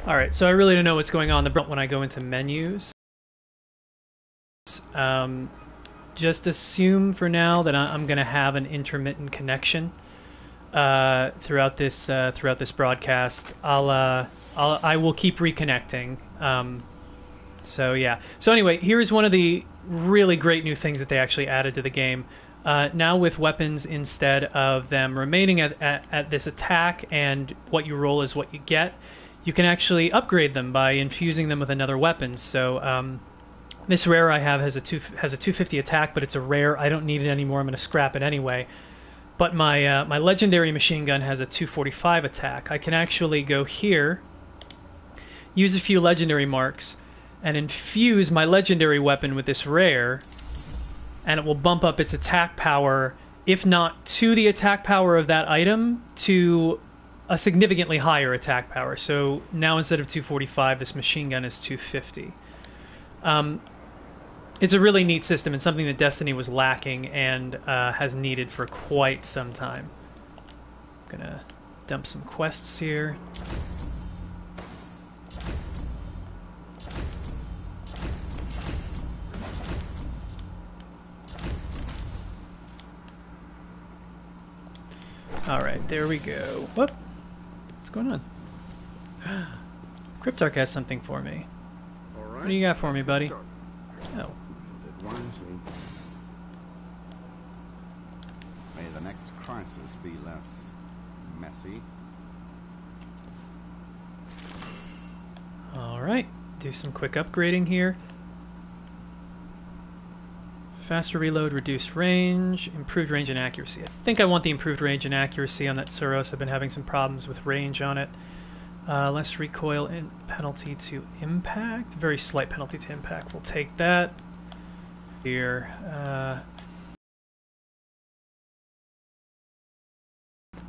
Alright, so I really don't know what's going on when I go into menus. Just assume for now that I'm going to have an intermittent connection throughout this broadcast. I will keep reconnecting. So yeah. So anyway, here's one of the really great new things that they actually added to the game. Now with weapons, instead of them remaining at this attack and what you roll is what you get, you can actually upgrade them by infusing them with another weapon. So this rare I have has a 250 attack, but it's a rare. I don't need it anymore. I'm going to scrap it anyway. But my legendary machine gun has a 245 attack. I can actually go here, use a few legendary marks, and infuse my legendary weapon with this rare, and it will bump up its attack power, if not to the attack power of that item, to a significantly higher attack power. So now instead of 245, this machine gun is 250. It's a really neat system and something that Destiny was lacking and has needed for quite some time. I'm gonna dump some quests here. Alright, there we go. Whoop! What's going on? Cryptarch has something for me. What do you got for me, buddy? Oh. May the next crisis be less messy. Alright, do some quick upgrading here. Faster reload, reduced range, improved range and accuracy. I think I want the improved range and accuracy on that Suros. I've been having some problems with range on it. Less recoil and penalty to impact. Very slight penalty to impact. We'll take that. Here.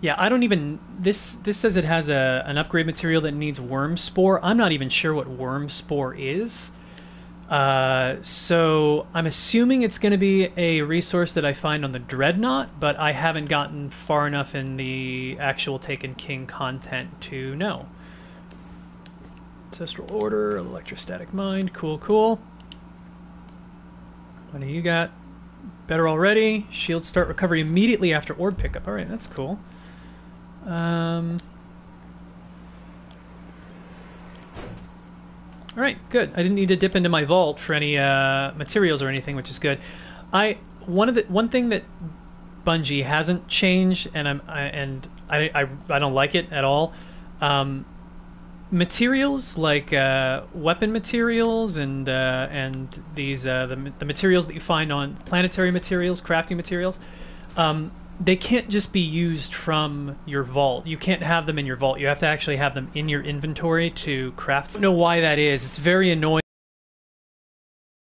Yeah, I don't even... This says it has an upgrade material that needs worm spore. I'm not even sure what worm spore is. So I'm assuming it's going to be a resource that I find on the Dreadnought, but I haven't gotten far enough in the actual Taken King content to know. Ancestral Order, Electrostatic Mind, cool, cool. What do you got? Better already. Shields start recovery immediately after orb pickup. Alright, that's cool. Alright, good. I didn't need to dip into my vault for any materials or anything, which is good. One thing that Bungie hasn't changed, and I don't like it at all. Materials like weapon materials and these the materials that you find on planetary materials, crafting materials, they can't just be used from your vault. You can't have them in your vault. You have to actually have them in your inventory to craft. I don't know why that is. It's very annoying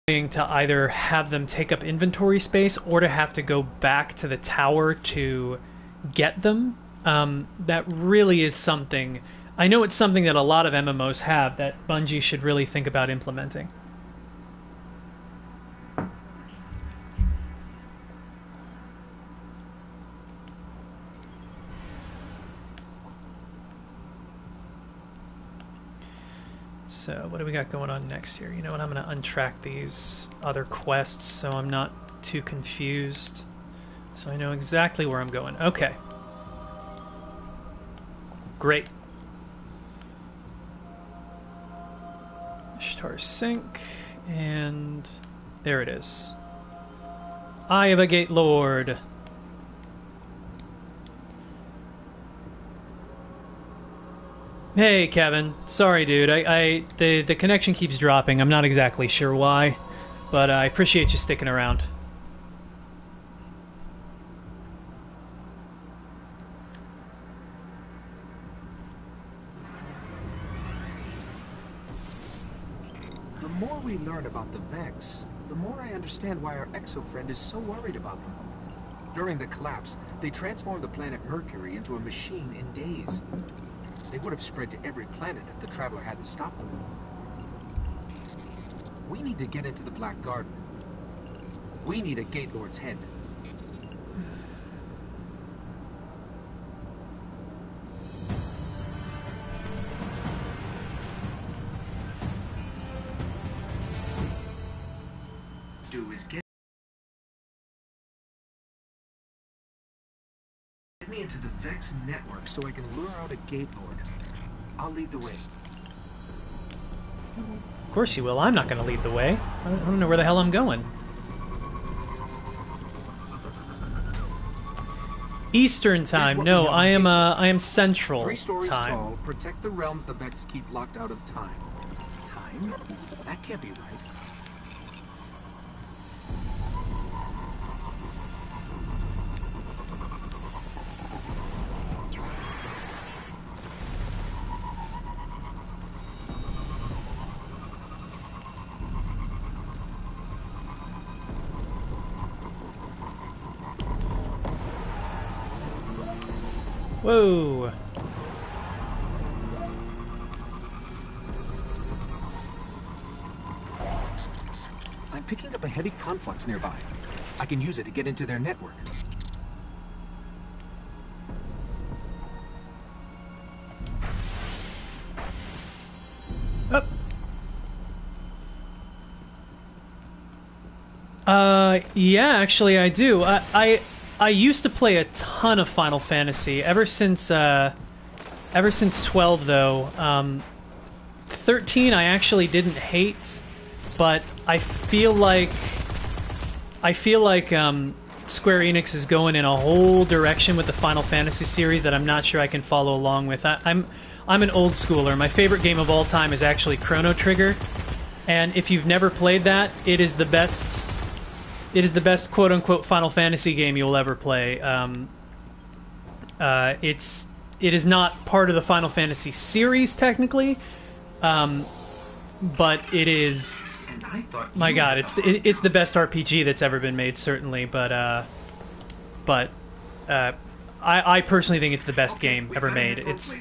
to either have them take up inventory space or to have to go back to the tower to get them. That really is something. I know it's something that a lot of MMOs have that Bungie should really think about implementing. So what do we got going on next here? You know what, I'm going to untrack these other quests so I'm not too confused. So I know exactly where I'm going. Okay. Great. Ishtar Sink, and there it is. Eye of a Gate Lord. Hey, Kevin. Sorry, dude. The connection keeps dropping. I'm not exactly sure why, but I appreciate you sticking around. The more we learn about the Vex, the more I understand why our exo-friend is so worried about them. During the collapse, they transformed the planet Mercury into a machine in days. They would have spread to every planet if the Traveler hadn't stopped them. We need to get into the Black Garden. We need a Gate Lord's head. is get me into the Vex network so I can lure out a Gate Lord. I'll lead the way. Of course you will. I'm not going to lead the way. I don't know where the hell I'm going. Eastern time. No, I am Central 3 stories time. tall, protect the realms the Vex keep locked out of time. Time? That can't be right. Whoa. I'm picking up a heavy conflux nearby. I can use it to get into their network. Up. Yeah, actually I do. I used to play a ton of Final Fantasy ever since 12 though. 13 I actually didn't hate, but I feel like Square Enix is going in a whole direction with the Final Fantasy series that I'm not sure I can follow along with. I'm an old schooler. My favorite game of all time is actually Chrono Trigger, and if you've never played that, it is the best. It is the best quote-unquote Final Fantasy game you'll ever play. It is not part of the Final Fantasy series technically, but it is. My God, it's the best RPG that's ever been made, certainly. But I personally think it's the best game ever made. It's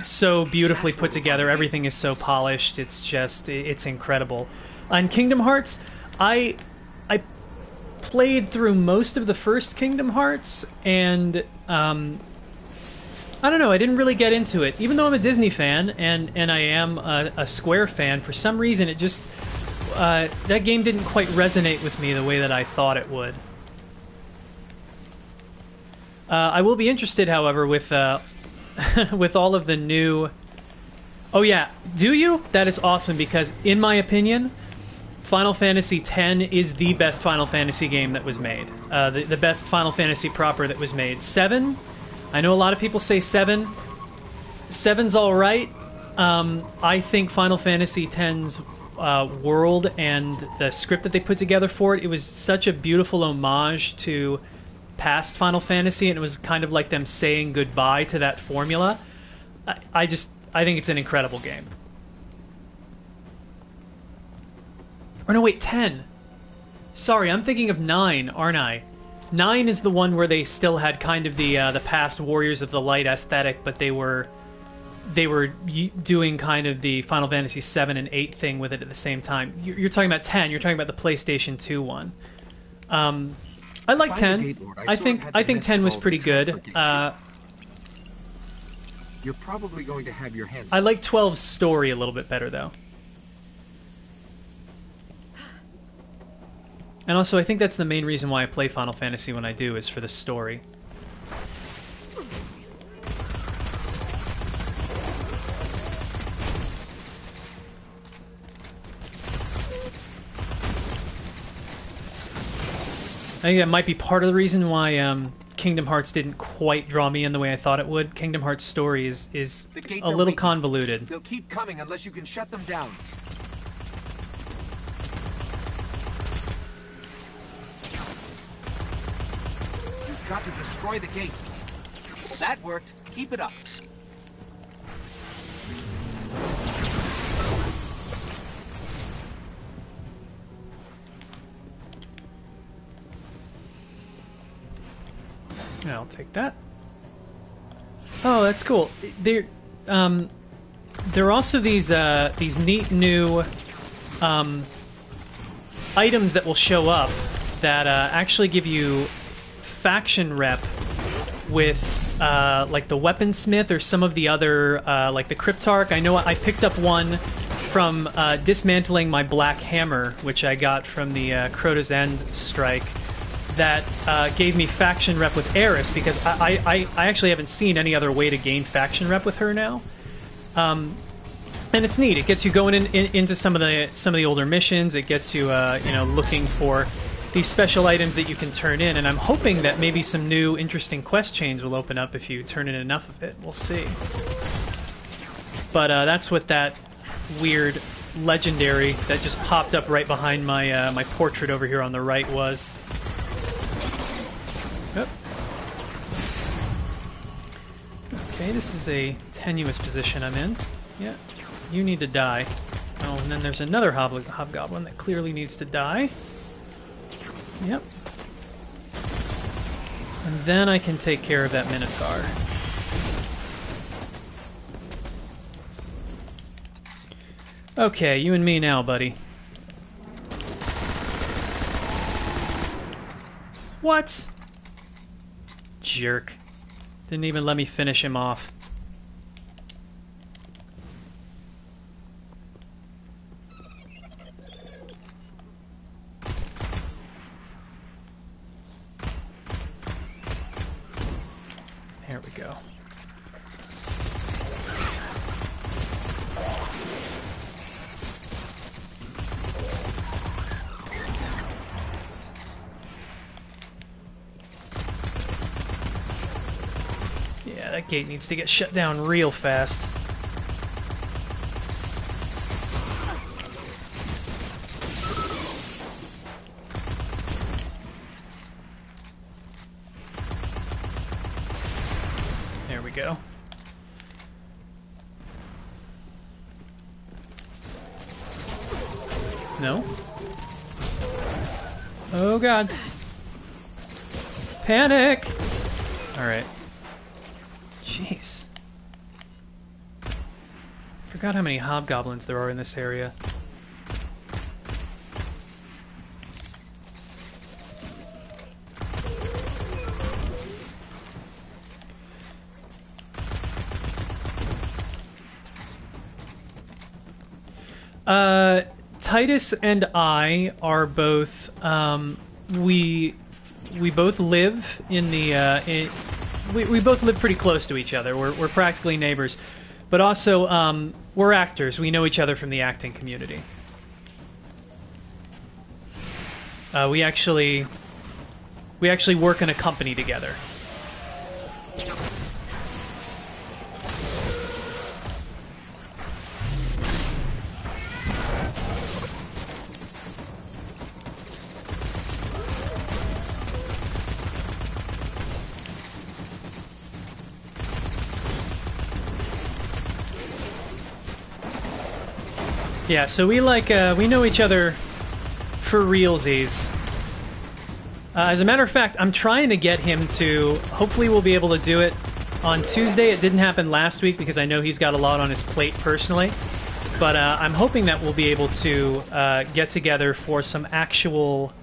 so beautifully put together. Everything is so polished. It's incredible. On Kingdom Hearts, I played through most of the first Kingdom Hearts, and I don't know, I didn't really get into it. Even though I'm a Disney fan, and I am a Square fan, for some reason it just... that game didn't quite resonate with me the way that I thought it would. I will be interested, however, with with all of the new... Oh yeah, do you? That is awesome, because in my opinion, Final Fantasy X is the best Final Fantasy game that was made. The best Final Fantasy proper that was made. 7, I know a lot of people say 7. 7's alright. I think Final Fantasy X's world and the script that they put together for it, it was such a beautiful homage to past Final Fantasy, and it was kind of like them saying goodbye to that formula. I think it's an incredible game. Or no, wait, 10. Sorry, I'm thinking of 9, aren't I? 9 is the one where they still had kind of the past Warriors of the Light aesthetic, but they were doing kind of the Final Fantasy 7 and 8 thing with it at the same time. You're talking about 10. You're talking about the PlayStation 2 one. I like 10. I think 10 was pretty good. You're probably going to have your hands. I like 12's story a little bit better, though. And also, I think that's the main reason why I play Final Fantasy when I do, is for the story. I think that might be part of the reason why Kingdom Hearts didn't quite draw me in the way I thought it would. Kingdom Hearts' story is a little convoluted. They'll keep coming unless you can shut them down. You've got to destroy the gates. That worked. Keep it up. Yeah, I'll take that. Oh, that's cool. There are also these neat new items that will show up that actually give you faction rep with like the Weaponsmith or some of the other like the Cryptarch. I know I picked up one from dismantling my black hammer, which I got from the Crota's End strike, that gave me faction rep with Eris, because I actually haven't seen any other way to gain faction rep with her now. And it's neat. It gets you going into some of the older missions. It gets you looking for these special items that you can turn in, and I'm hoping that maybe some new interesting quest chains will open up if you turn in enough of it. We'll see. But that's what that weird legendary that just popped up right behind my my portrait over here on the right was. Yep. Okay, this is a tenuous position I'm in. Yeah, you need to die. Oh, and then there's another hobgoblin that clearly needs to die. Yep. And then I can take care of that Minotaur. Okay, you and me now, buddy. What? Jerk. Didn't even let me finish him off. There we go. Yeah, that gate needs to get shut down real fast. There we go. No? Oh god. Panic! Alright. Jeez. Forgot how many hobgoblins there are in this area. Titus and I are both, we both live in the, we both live pretty close to each other. We're practically neighbors. But also, we're actors. We know each other from the acting community. We actually work in a company together. Yeah, so we know each other for realsies. As a matter of fact, I'm trying to get him to, hopefully we'll be able to do it on Tuesday. It didn't happen last week because I know he's got a lot on his plate personally. But I'm hoping that we'll be able to get together for some actual,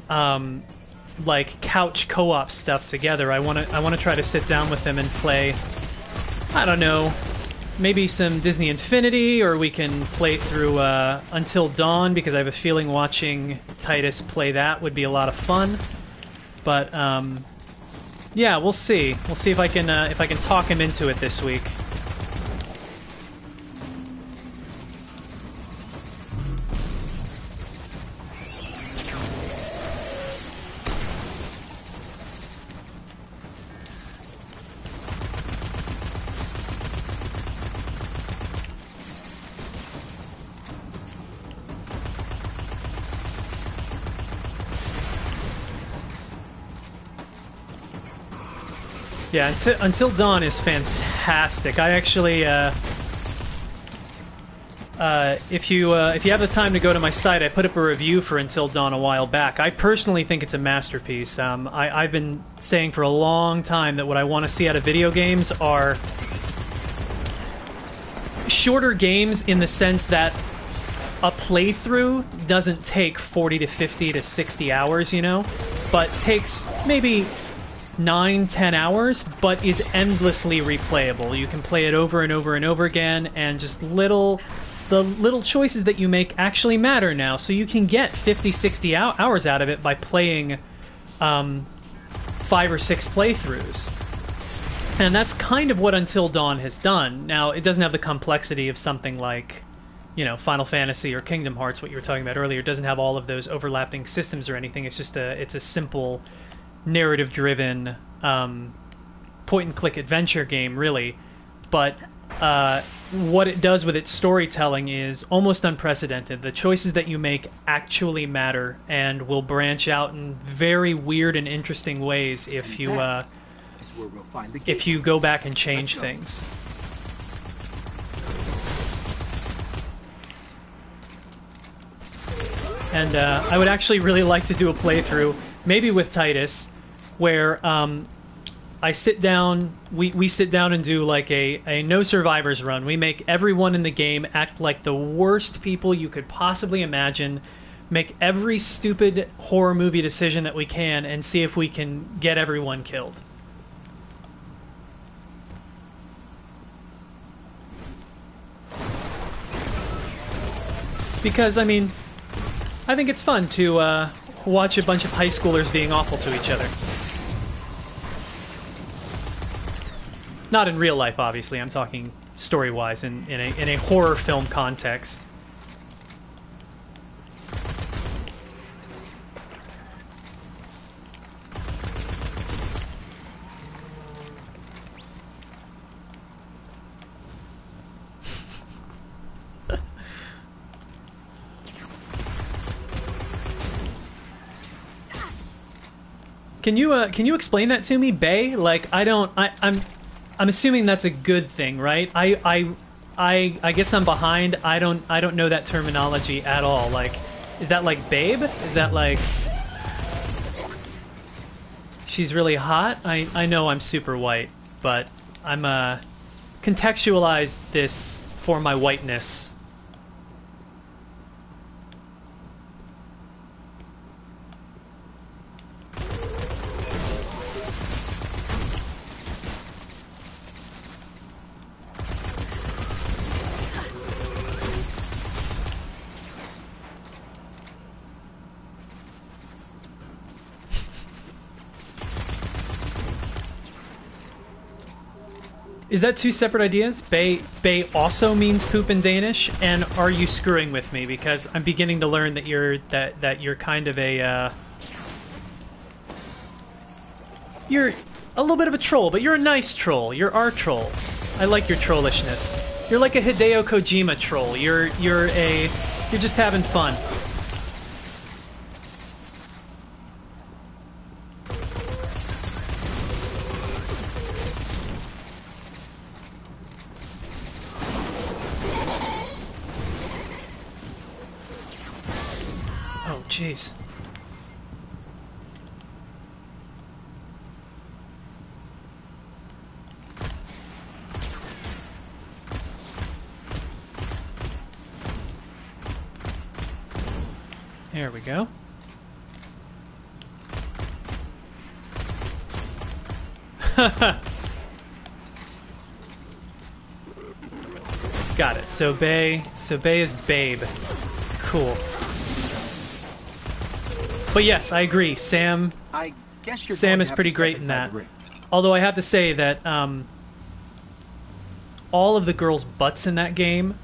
like, couch co-op stuff together. I want to try to sit down with him and play, I don't know, maybe some Disney Infinity, or we can play through Until Dawn, because I have a feeling watching Titus play that would be a lot of fun. But yeah, we'll see. We'll see if I can talk him into it this week. Yeah, Until Dawn is fantastic. I actually, if you have the time to go to my site, I put up a review for Until Dawn a while back. I personally think it's a masterpiece. I've been saying for a long time that what I want to see out of video games are shorter games, in the sense that a playthrough doesn't take 40 to 50 to 60 hours, you know, but takes maybe 9-10 hours, but is endlessly replayable. You can play it over and over and over again, and just little the little choices that you make actually matter now, so you can get 50, 60 hours out of it by playing 5 or 6 playthroughs. And that's kind of what Until Dawn has done. Now, it doesn't have the complexity of something like, you know, Final Fantasy or Kingdom Hearts, what you were talking about earlier. It doesn't have all of those overlapping systems or anything. It's just it's a simple narrative-driven point-and-click adventure game, really. But what it does with its storytelling is almost unprecedented. The choices that you make actually matter and will branch out in very weird and interesting ways if you if you go back and change things. And I would actually really like to do a playthrough, maybe with Titus, where I sit down, we sit down and do like a no survivors run. We make everyone in the game act like the worst people you could possibly imagine, make every stupid horror movie decision that we can, and see if we can get everyone killed. Because, I mean, I think it's fun to watch a bunch of high schoolers being awful to each other. Not in real life, obviously. I'm talking story-wise in a horror film context. Can you explain that to me, Bay? Like, I'm assuming that's a good thing, right? I guess I'm behind. I don't know that terminology at all. Like, is that like babe? Is that like she's really hot? I know I'm super white, but I'm contextualize this for my whiteness. Is that two separate ideas? Bay also means poop in Danish, and are you screwing with me? Because I'm beginning to learn that you're kind of you're a little bit of a troll, but you're a nice troll. You're our troll. I like your trollishness. You're like a Hideo Kojima troll. You're just having fun. Jeez. There we go. Got it. So Bay is babe. Cool. But yes, I agree. Sam is pretty great in that. Although I have to say that all of the girls' butts in that game,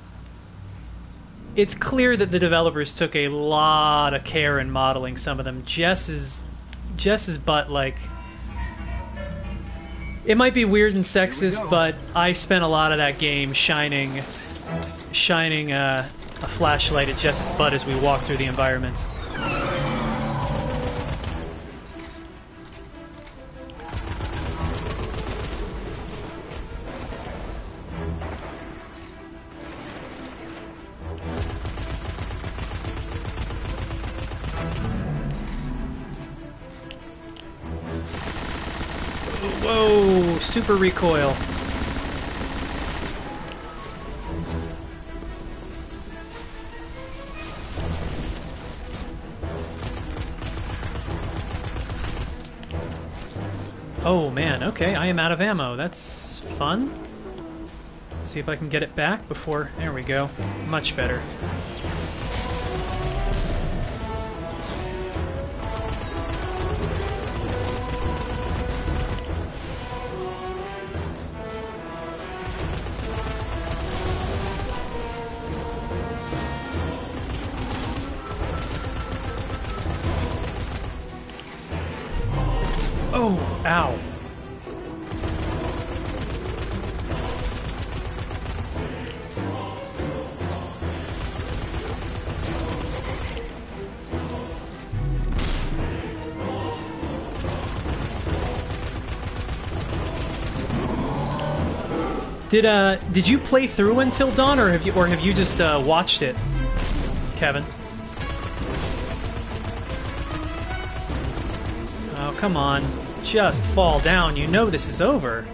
it's clear that the developers took a lot of care in modeling some of them. Jess's butt, like, it might be weird and sexist, but I spent a lot of that game shining a flashlight at Jess's butt as we walked through the environments. Whoa, super recoil. Oh man, okay, I am out of ammo. That's fun. Let's See if I can get it back before... There we go. Much better. Oh, ow. Did you play through Until Dawn, or have you just watched it, Kevin? Oh, come on. Just fall down. You know this is over.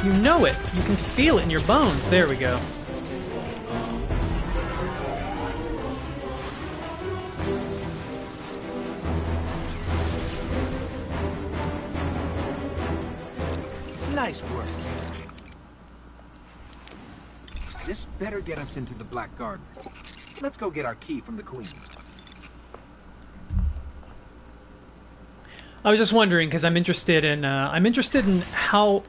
You know it. You can feel it in your bones. There we go. Nice work. This better get us into the Black Garden. Let's go get our key from the Queen. I was just wondering because I'm interested in how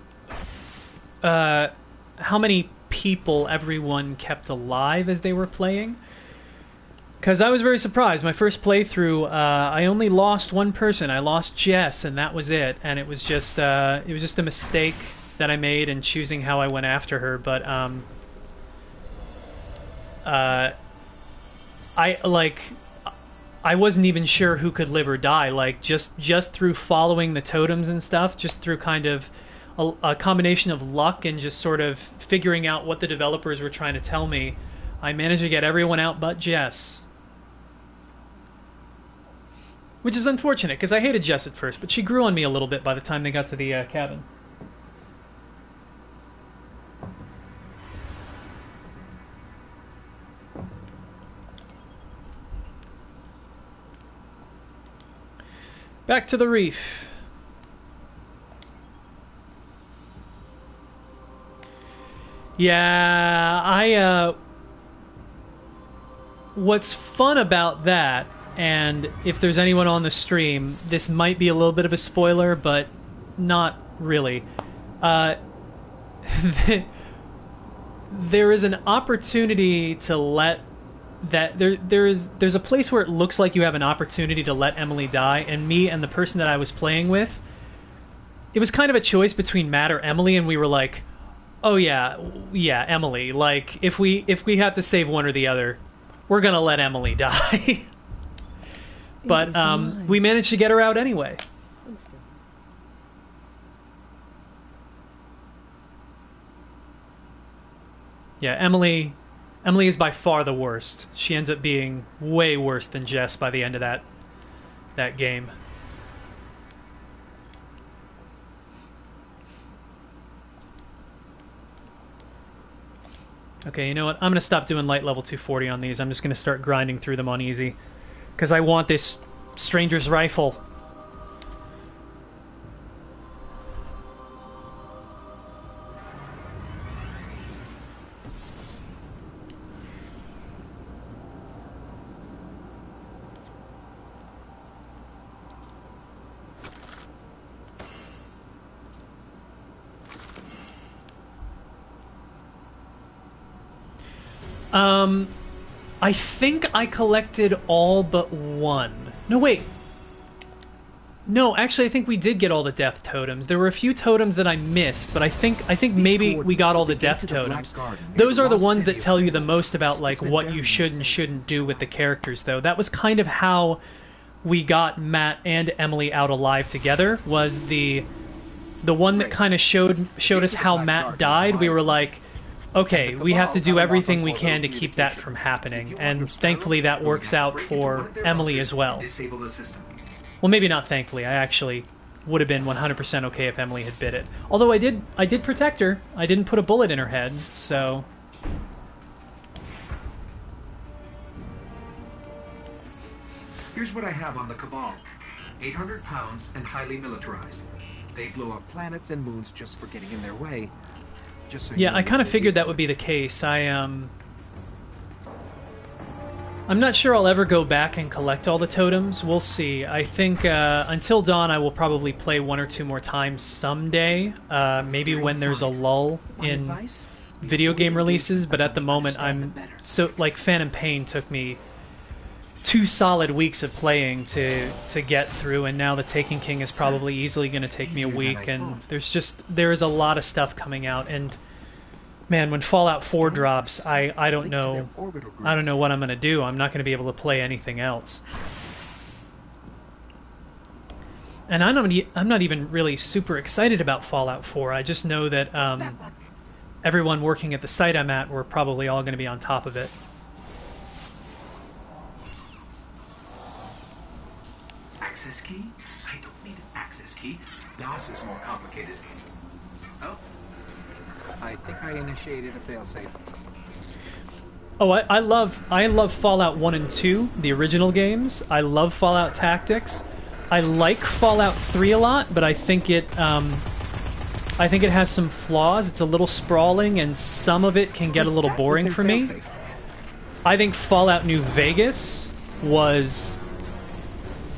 many people everyone kept alive as they were playing. Because I was very surprised. My first playthrough, I only lost one person. I lost Jess, and that was it. And it was just a mistake that I made in choosing how I went after her. But I wasn't even sure who could live or die. Like just through following the totems and stuff, just through kind of a combination of luck and just sort of figuring out what the developers were trying to tell me, I managed to get everyone out but Jess. Which is unfortunate, because I hated Jess at first, but she grew on me a little bit by the time they got to the cabin. Back to the reef. Yeah, what's fun about that, and if there's anyone on the stream, this might be a little bit of a spoiler, but not really. There is an opportunity to let that there's a place where it looks like you have an opportunity to let Emily die, and me and the person that I was playing with, it was kind of a choice between Matt or Emily, and we were like, oh yeah, Emily. Like if we have to save one or the other, we're gonna let Emily die. But we managed to get her out anyway. Yeah, Emily is by far the worst. She ends up being way worse than Jess by the end of that game. Okay, you know what? I'm going to stop doing light level 240 on these. I'm just going to start grinding through them on easy. Because I want this Stranger's Rifle. I think I collected all but one. No, wait. No, actually, I think we did get all the death totems. There were a few totems that I missed, but I think maybe we got all the death totems. Those are the ones that tell you the most about like what you should and shouldn't do with the characters, though. That was kind of how we got Matt and Emily out alive together. Was the one that kind of showed us how Matt died. We were like, okay, we have to do everything we can to keep that from happening, and thankfully that works out for Emily as well. Well, maybe not thankfully. I actually would have been 100% okay if Emily had bit it. Although I did protect her. I didn't put a bullet in her head, so... Here's what I have on the Cabal. 800 pounds and highly militarized. They blow up planets and moons just for getting in their way. Just so Yeah, you I know kind of what figured they that would be the case. I'm not sure I'll ever go back and collect all the totems. We'll see. I think until dawn, I will probably play one or two more times someday. Maybe They're when there's a inside. lull My in advice? video Avoid game releases. engagement But at the until you moment, understand I'm them better. so like Phantom Pain took me 2 solid weeks of playing to get through, and now the Taken King is probably easily going to take me a Easier than week. I And thought. there is a lot of stuff coming out, and man, when Fallout 4 drops, I don't Linked to know. their orbital I don't groups. know what I'm going to do. I'm not going to be able to play anything else. And I'm not even really super excited about Fallout 4. I just know that everyone working at the site I'm at, we're probably all going to be on top of it. Access key? I don't need an access key. DOS is more complicated. Oh. I think I initiated a failsafe. Oh, I love Fallout 1 and 2, the original games. I love Fallout Tactics. I like Fallout 3 a lot, but I think it has some flaws. It's a little sprawling, and some of it can get a little boring for me. I think Fallout New Vegas was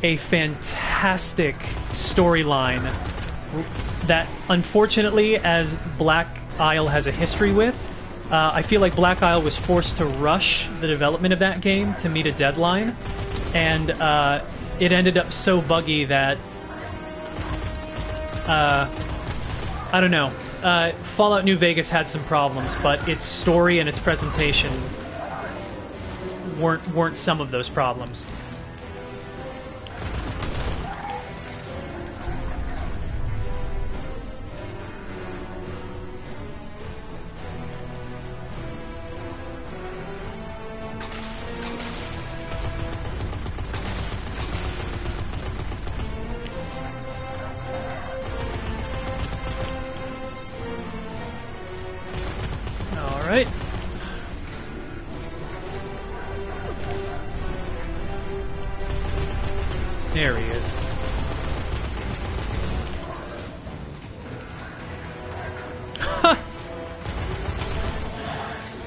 a fantastic storyline that, unfortunately, as Black Isle has a history with, I feel like Black Isle was forced to rush the development of that game to meet a deadline, and it ended up so buggy that I don't know. Fallout New Vegas had some problems, but its story and its presentation weren't some of those problems. All right. There he is.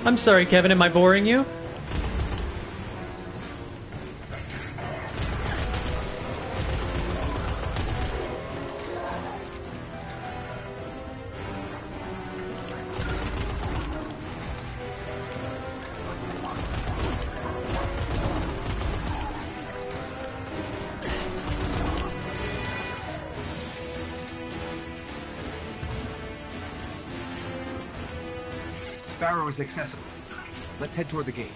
I'm sorry, Kevin. Am I boring you? Sparrow is accessible. Let's head toward the gate.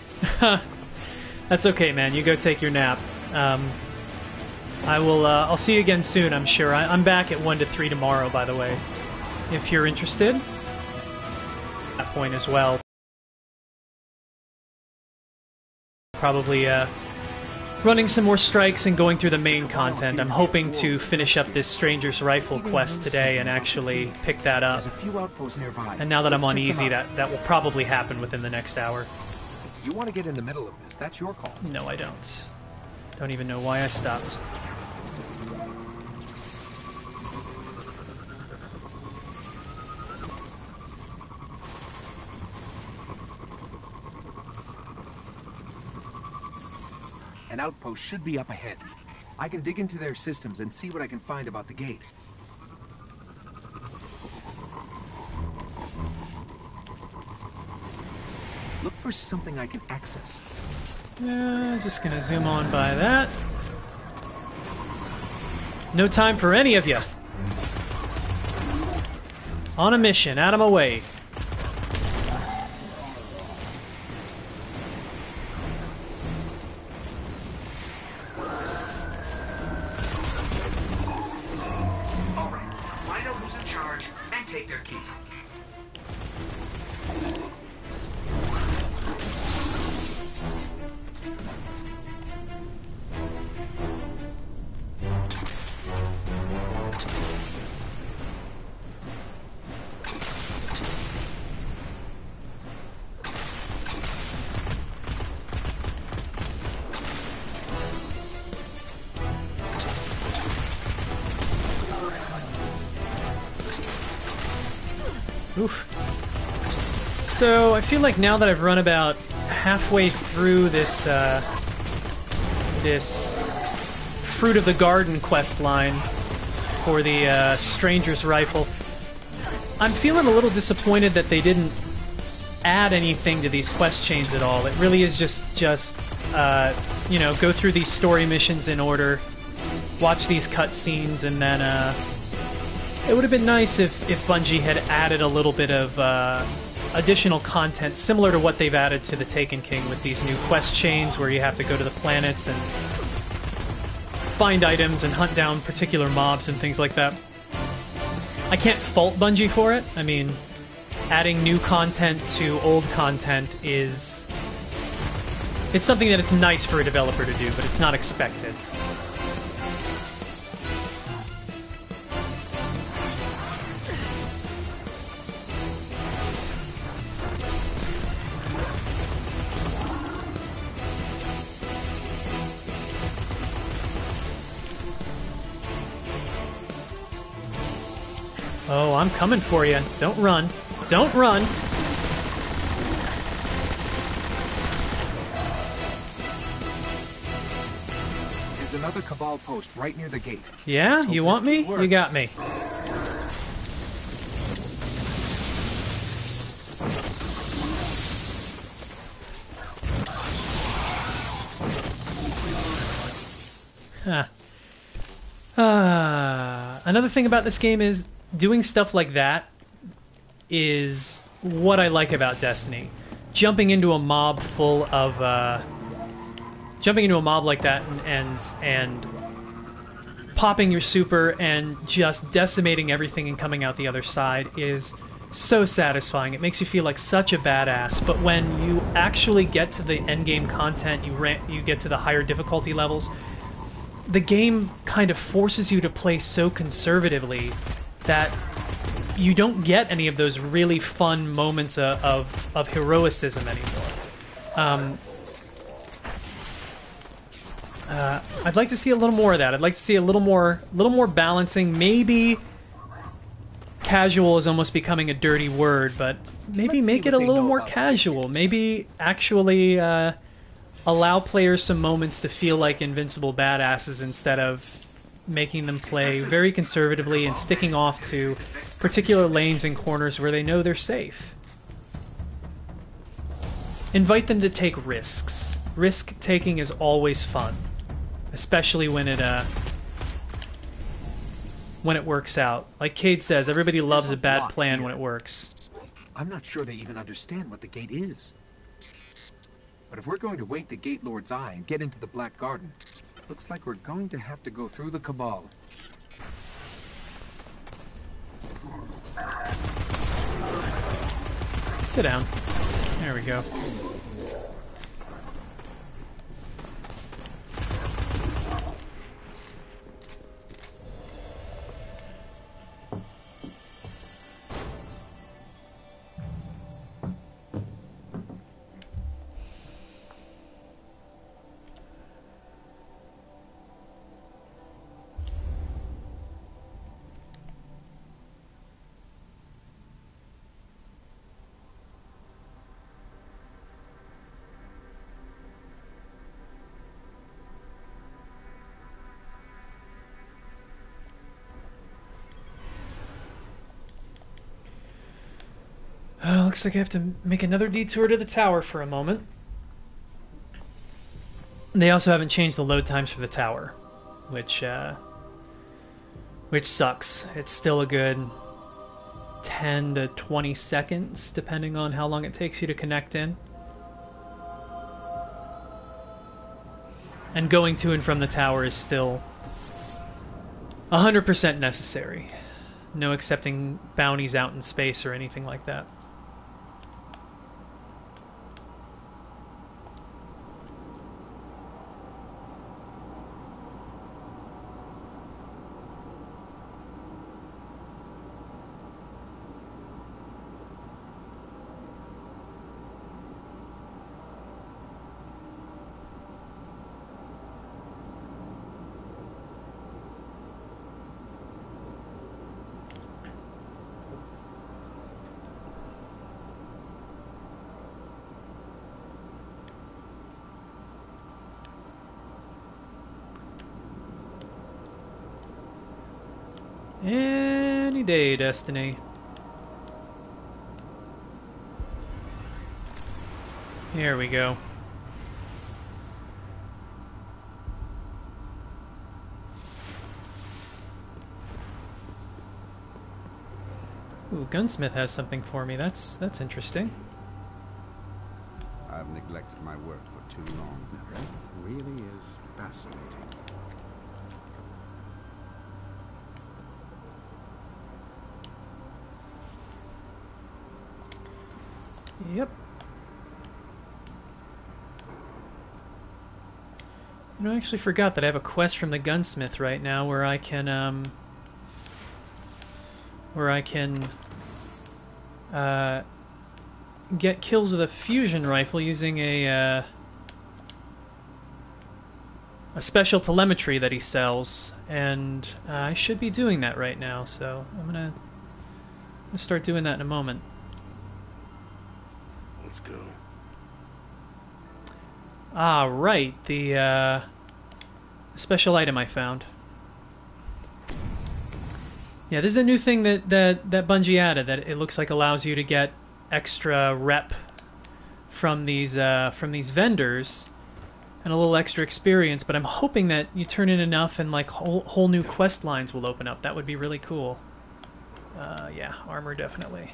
That's okay, man. You go take your nap. I will. I'll see you again soon. I'm sure. I'm back at 1 to 3 tomorrow. By the way, if you're interested. At that point as well. Probably running some more strikes and going through the main content. I'm hoping to finish up this Stranger's Rifle quest today and actually pick that up. There's a few outposts nearby. And now that I'm Let's on check them easy, out. that will probably happen within the next hour. You want to get in the middle of this? That's your call. No, I don't. Don't even know why I stopped. An outpost should be up ahead. I can dig into their systems and see what I can find about the gate. Look for something I can access. Just gonna zoom on by that. No time for any of you. On a mission, out of my way. All right, find out who's in charge and take their key. Oof. So I feel like now that I've run about halfway through this this Fruit of the Garden quest line for the Stranger's Rifle, I'm feeling a little disappointed that they didn't add anything to these quest chains at all. It really is just you know, go through these story missions in order, watch these cutscenes, and then it would have been nice if Bungie had added a little bit of additional content similar to what they've added to the Taken King with these new quest chains where you have to go to the planets and find items and hunt down particular mobs and things like that. I can't fault Bungie for it. I mean, adding new content to old content is... it's something that it's nice for a developer to do, but it's not expected. Oh, I'm coming for you. Don't run. Don't run. There's another Cabal post right near the gate. Yeah? You want me? You got me. Huh. Another thing about this game is doing stuff like that is what I like about Destiny. Jumping into a mob full of jumping into a mob like that and popping your super and just decimating everything and coming out the other side is so satisfying. It makes you feel like such a badass. But when you actually get to the endgame content, you get to the higher difficulty levels, the game kind of forces you to play so conservatively that you don't get any of those really fun moments of heroicism anymore. I'd like to see a little more of that. I'd like to see a little more balancing. Maybe casual is almost becoming a dirty word, but maybe make it a little more casual. Maybe actually allow players some moments to feel like invincible badasses instead of making them play very conservatively and sticking off to particular lanes and corners where they know they're safe. Invite them to take risks. Risk-taking is always fun, especially when it works out. Like Cade says, everybody loves a bad plan when it works. I'm not sure they even understand what the gate is. But if we're going to wake the Gate Lord's eye and get into the Black Garden, looks like we're going to have to go through the Cabal. Sit down. There we go. Looks like I have to make another detour to the tower for a moment. They also haven't changed the load times for the tower, which sucks. It's still a good 10 to 20 seconds, depending on how long it takes you to connect in. And going to and from the tower is still 100% necessary. No accepting bounties out in space or anything like that. Any day, Destiny. Here we go. Ooh, Gunsmith has something for me. That's interesting. I've neglected my work for too long. It really is fascinating. Yep. You know, I actually forgot that I have a quest from the Gunsmith right now where I can, get kills with a fusion rifle using a special telemetry that he sells, and I should be doing that right now, so I'm gonna start doing that in a moment. Let's go. Ah, right, the special item I found. Yeah, this is a new thing that Bungie added that it looks like allows you to get extra rep from these vendors and a little extra experience. But I'm hoping that you turn in enough and like whole new quest lines will open up. That would be really cool. Yeah, armor definitely.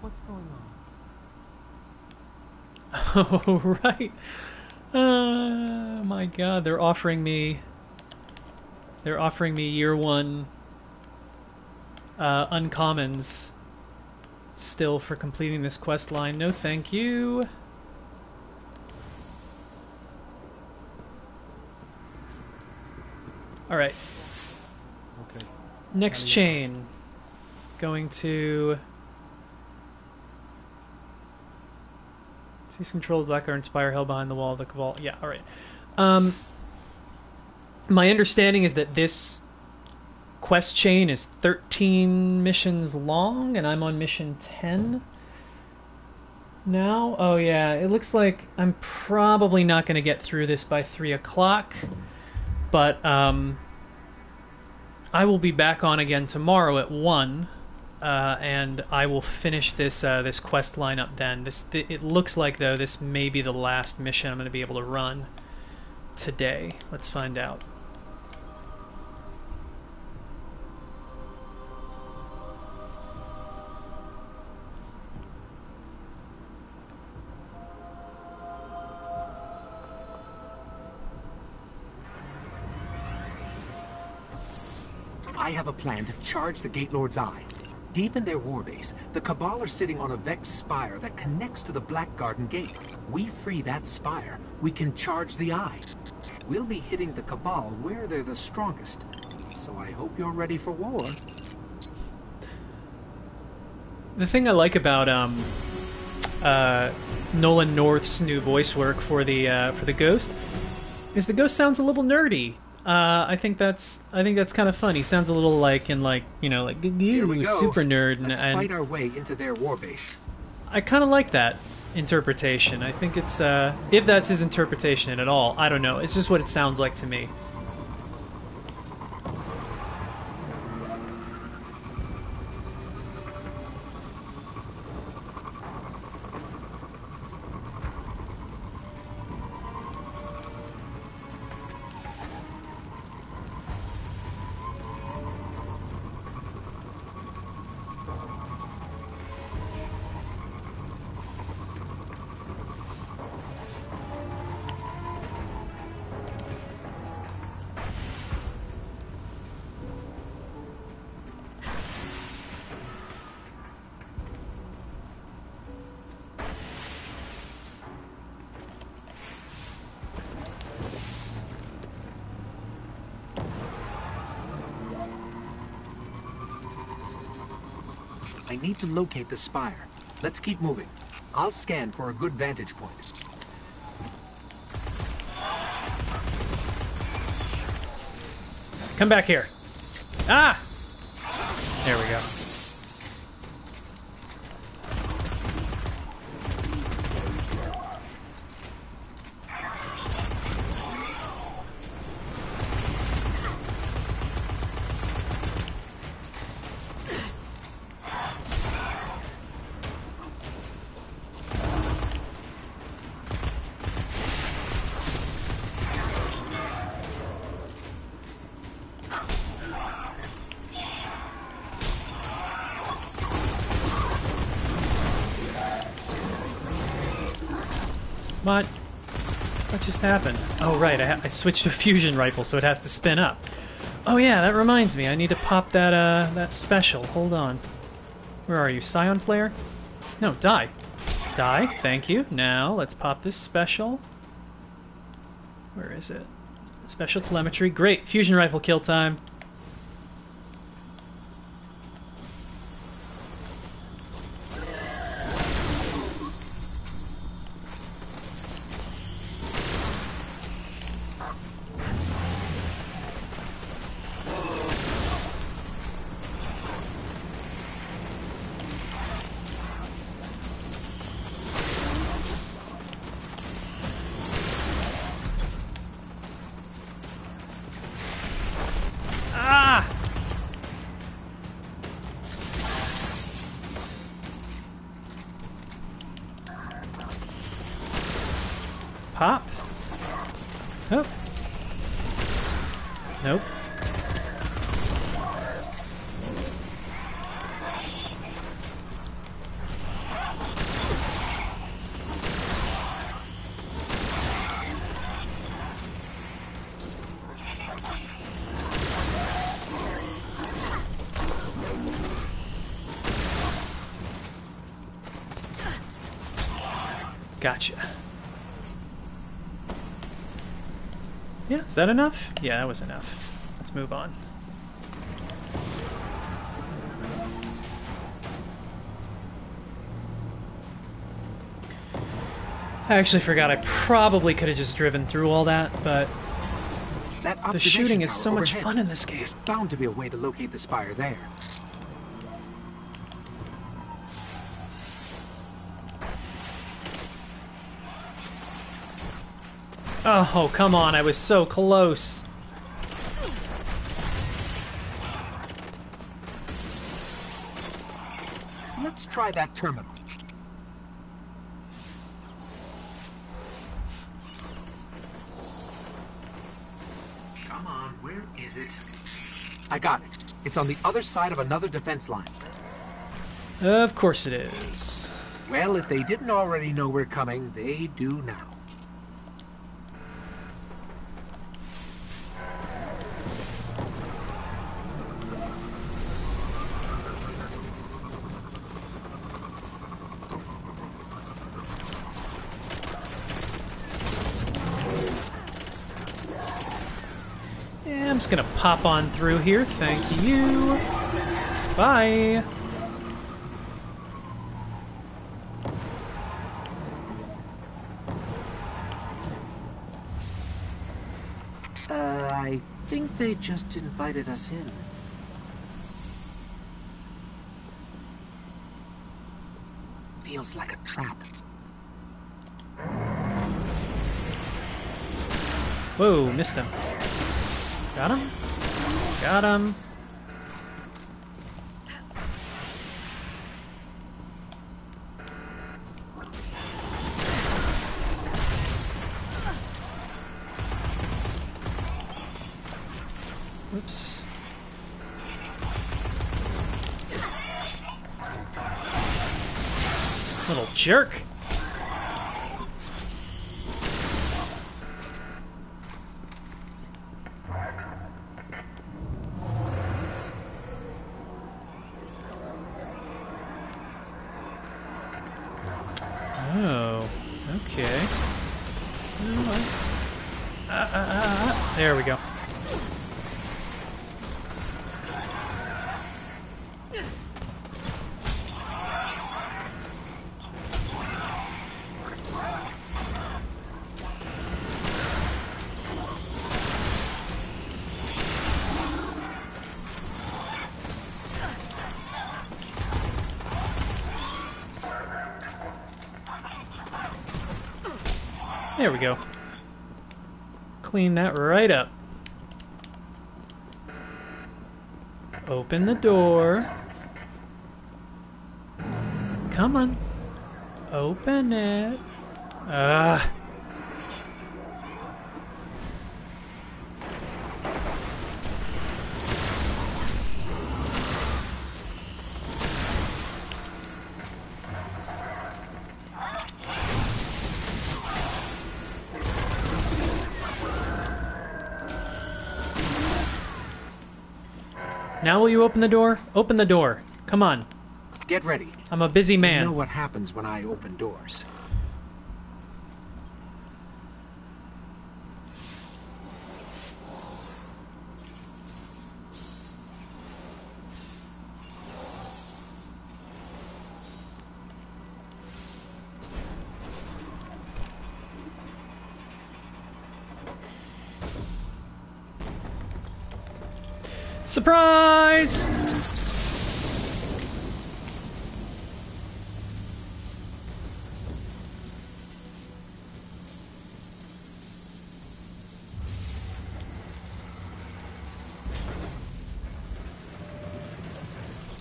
What's going on? Oh, right. My God, they're offering me year one uncommons still for completing this quest line. No, thank you. All right. Okay. Next chain. Going to seize control of Blackguard Spire held behind the wall of the Cabal. Yeah, all right. My understanding is that this quest chain is 13 missions long, and I'm on mission 10 now. Oh yeah, it looks like I'm probably not going to get through this by 3 o'clock, but I will be back on again tomorrow at 1. And I will finish this this quest line up then. It looks like, though, this may be the last mission I'm going to be able to run today. Let's find out. I have a plan to charge the Gate Lord's Eye. Deep in their warbase, the Cabal are sitting on a Vex spire that connects to the Black Garden Gate. We free that spire, we can charge the Eye. We'll be hitting the Cabal where they're the strongest. So I hope you're ready for war. The thing I like about Nolan North's new voice work for the Ghost is the Ghost sounds a little nerdy. I think that's kind of fun. He sounds a little like Here we go. super nerd, Let's and fight our way into their warbase. I kind of like that interpretation. I think it's if that's his interpretation at all, I don't know. It's just what it sounds like to me. I need to locate the spire. Let's keep moving. I'll scan for a good vantage point. Come back here. Ah! There we go. What? What just happened? Oh, right, I switched to a fusion rifle, so it has to spin up. Oh yeah, that reminds me, I need to pop that, that special. Hold on. Where are you, Scion Flare? No, die. Die, thank you. Now, let's pop this special. Where is it? Special telemetry. Great, fusion rifle kill time. Ah! Pop. Oh. Nope. Gotcha. Yeah, is that enough? Yeah, that was enough. Let's move on. I actually forgot I probably could have just driven through all that, but That the observation shooting is tower so much overhead. fun in this game. There's bound to be a way to locate the spire there. Oh, come on, I was so close. Let's try that terminal. Come on, where is it? I got it. It's on the other side of another defense line. Of course it is. Well, if they didn't already know we're coming, they do now. Yeah, I'm just gonna pop on through here. Thank you. Bye. I think they just invited us in. Feels like a trap. Whoa, missed him. Got him? Got him. Oops. Little jerk. Oh, okay. There we go. There we go. Clean that right up. Open the door. Come on. Open it. Ah. Now will you open the door? Open the door. Come on. Get ready. I'm a busy man. You know what happens when I open doors. Surprise!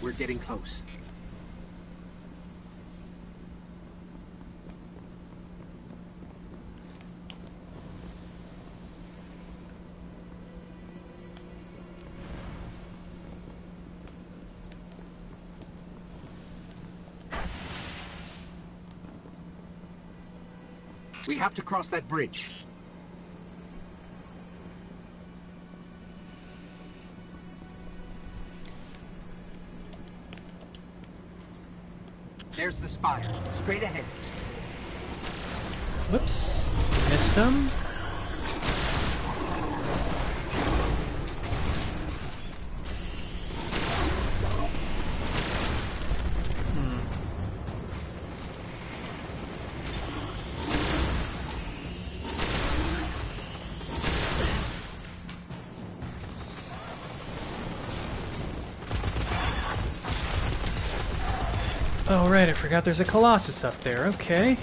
We're getting close. We have to cross that bridge. There's the spire. Straight ahead. Whoops. Missed them. Oh, right, I forgot there's a Colossus up there. Okay.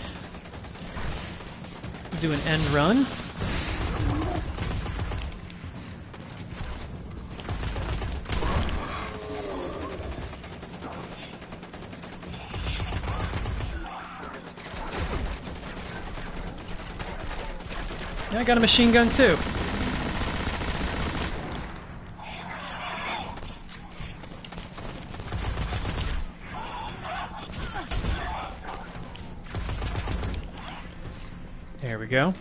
Do an end run. Yeah, I got a machine gun too. There we go.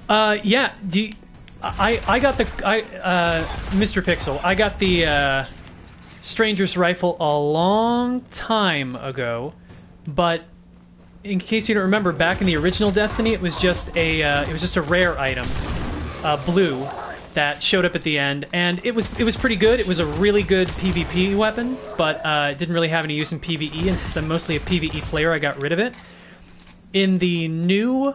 Yeah. I got the Mr. Pixel. I got the Stranger's Rifle a long time ago, but in case you don't remember, back in the original Destiny, it was just a rare item, blue, that showed up at the end, and it was pretty good. It was a really good PvP weapon, but it didn't really have any use in PvE, and since I'm mostly a PvE player, I got rid of it. In the new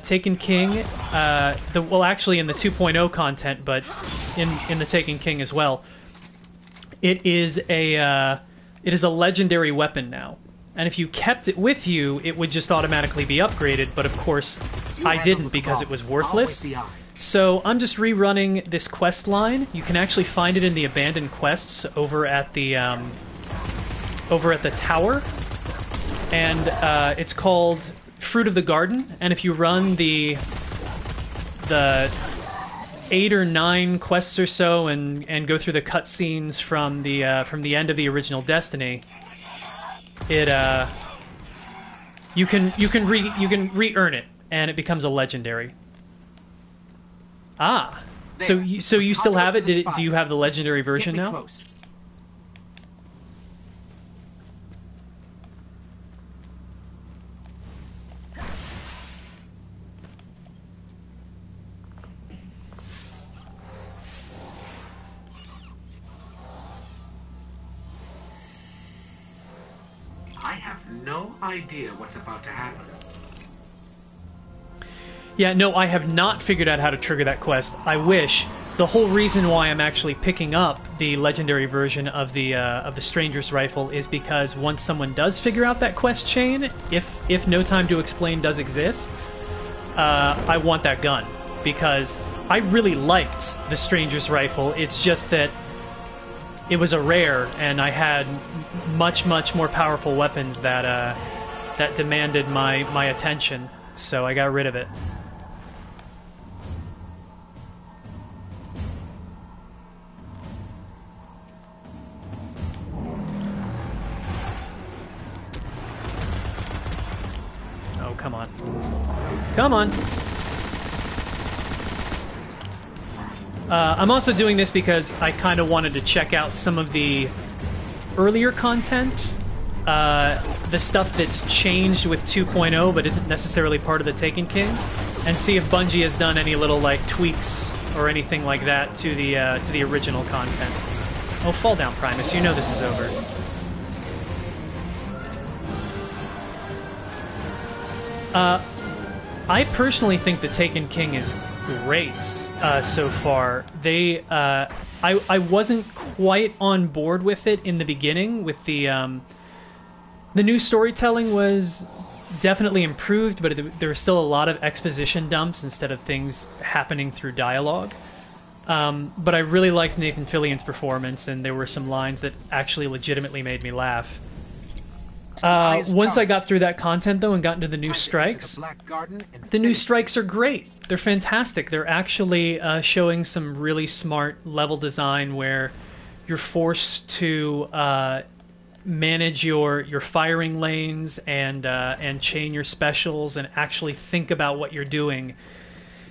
Taken King, actually in the 2.0 content, but in the Taken King as well, it is a legendary weapon now. And if you kept it with you, it would just automatically be upgraded, but of course I didn't because it was worthless. So I'm just rerunning this quest line. You can actually find it in the abandoned quests over at the tower, and it's called Fruit of the Garden. And if you run the 8 or 9 quests or so and go through the cutscenes from the end of the original Destiny, you can re-earn it, and it becomes a legendary. Ah, so you still have it? Do you have the legendary version now? Close. I have no idea what's about to happen. Yeah, no, I have not figured out how to trigger that quest. I wish. the whole reason why I'm actually picking up the legendary version of the Stranger's Rifle is because once someone does figure out that quest chain, if No Time to Explain does exist, I want that gun, because I really liked the Stranger's Rifle. It's just that it was a rare, and I had much more powerful weapons that that demanded my attention, so I got rid of it. Oh, come on. Come on! I'm also doing this because I kind of wanted to check out some of the earlier content, the stuff that's changed with 2.0 but isn't necessarily part of the Taken King, and see if Bungie has done any little like tweaks or anything like that to the original content. Oh, fall down, Primus! You know this is over. I personally think the Taken King is great so far. I wasn't quite on board with it in the beginning. With the new storytelling was definitely improved, but there was still a lot of exposition dumps instead of things happening through dialogue. But I really liked Nathan Fillion's performance, and there were some lines that actually legitimately made me laugh. Once I got through that content, though, and got into the new strikes, the new strikes are great. They're fantastic. They're actually showing some really smart level design where you're forced to manage your firing lanes and chain your specials and actually think about what you're doing,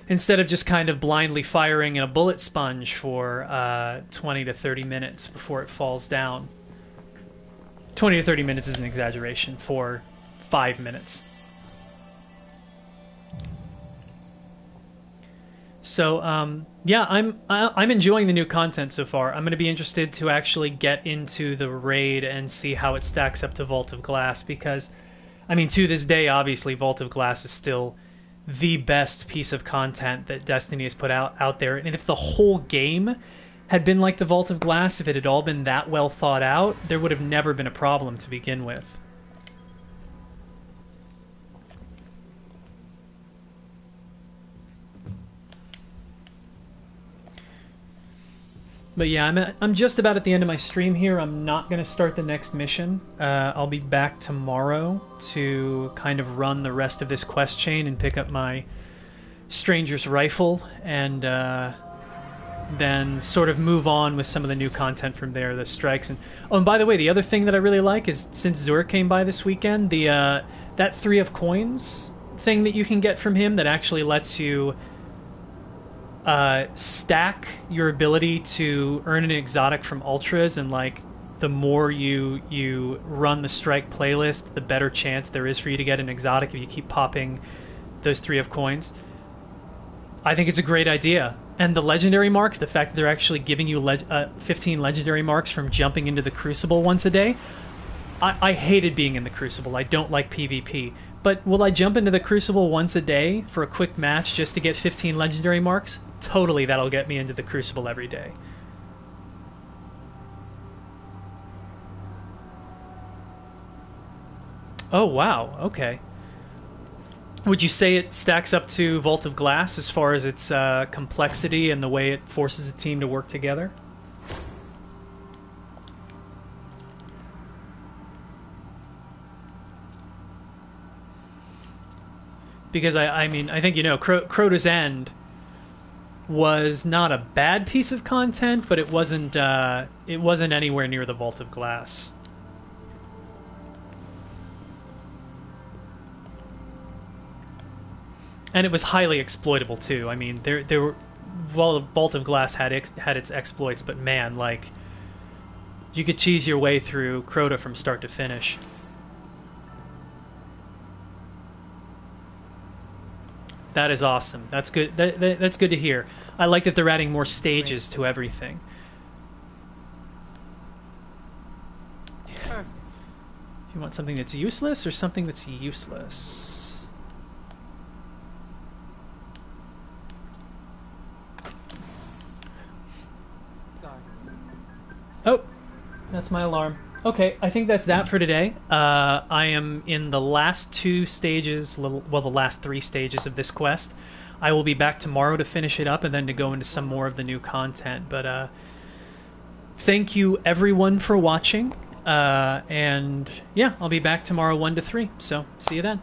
instead of just kind of blindly firing in a bullet sponge for 20 to 30 minutes before it falls down. 20 to 30 minutes is an exaggeration, for 5 minutes. So, yeah, I'm enjoying the new content so far. I'm going to be interested to actually get into the raid and see how it stacks up to Vault of Glass, because, I mean, to this day, obviously, Vault of Glass is still the best piece of content that Destiny has put out there. And if the whole game had been like the Vault of Glass, if it had all been that well thought out, there would have never been a problem to begin with. But yeah, I'm just about at the end of my stream here. I'm not going to start the next mission. I'll be back tomorrow to kind of run the rest of this quest chain and pick up my Stranger's Rifle, and then sort of move on with some of the new content from there, the strikes. And oh, and by the way, the other thing that I really like is, since Zur came by this weekend, the that 3 of coins thing that you can get from him that actually lets you stack your ability to earn an exotic from ultras, and like the more you run the strike playlist, the better chance there is for you to get an exotic if you keep popping those 3 of coins. I think it's a great idea. And the legendary marks, the fact that they're actually giving you 15 legendary marks from jumping into the Crucible once a day. I hated being in the Crucible. I don't like PvP. But will I jump into the Crucible once a day for a quick match just to get 15 legendary marks? Totally, that'll get me into the Crucible every day. Oh, wow. Okay. Would you say it stacks up to Vault of Glass as far as its complexity and the way it forces a team to work together? Because I mean, I think, you know, Crota's End was not a bad piece of content, but it wasn't anywhere near the Vault of Glass. And it was highly exploitable too. I mean, there were, well, Vault of Glass had its exploits, but man, like, you could cheese your way through Crota from start to finish. That is awesome. That's good. That's good to hear. I like that they're adding more stages to everything. Perfect. You want something that's useless or something that's useless? That's my alarm. Okay, I think that's that for today. I am in the last 2 stages, the last 3 stages of this quest. I will be back tomorrow to finish it up and then to go into some more of the new content. But thank you everyone for watching. And yeah, I'll be back tomorrow 1 to 3. So see you then.